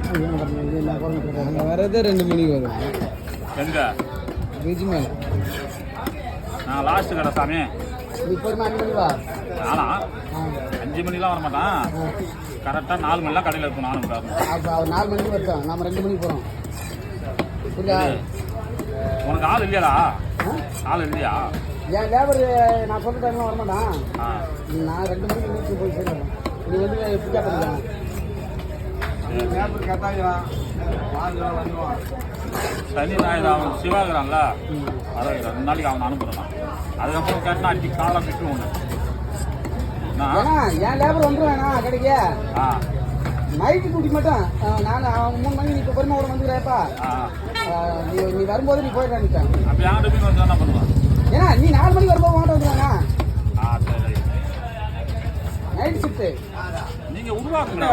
அங்கே வரதே 2 மணிக்கு வரும். எங்க பீச் மேலே நான் லாஸ்ட் கடை சாமி. இப்போ 5 மணிக்கு வா. நானா 5 மணிலாம் வர மாட்டான். கரெக்டாக 4 மணிலாம் கடையில் இருக்கும். நானும் அப்போ அவர் 4 மணிக்கு வரட்டும், நம்ம 2 மணிக்கு போகிறோம். புரியுதா? உனக்கு ஆள் இல்லையாடா? ஆள் இல்லையா? என் லேபர் நான் சொல்கிற டைம்லாம் வரமாட்டான். நான் 2 மணிக்கு வீட்டுக்கு போய் சேர்ந்துடுறேன். நீ வந்து பிக்கப் பண்ணிக்கலாம். லேபர் கேட்டாங்களாம் வந்துடுவான். சனி ஞாயிறு அவன் சிவாகிறான்ல, அதை 2 நாளைக்கு அவனை அனுப்புகிறான். அதுக்கப்புறம் கேட்டால் அன்றைக்கி காலம் விட்டு ஒன்று என் லேபர் வந்துடுவேண்ணா கடைக்கு. நைட்டு டியூட்டி மட்டும் நான் அவன் 3 மணிக்கு நீ இப்போ பொறுமை கூட வந்துக்கிறேப்பா. நீ வரும்போது நீ போயிட்டான்ட்டேன். அப்போ என் டியூட்டி வந்து என்ன பண்ணுவான்? ஏன்னா நீ 4 மணிக்கு வரும்போது மாட்ட வந்துடுவாண்ணா. சரி நைட் ஷிஃப்ட்டு நீங்கள் உருவாக்குங்க.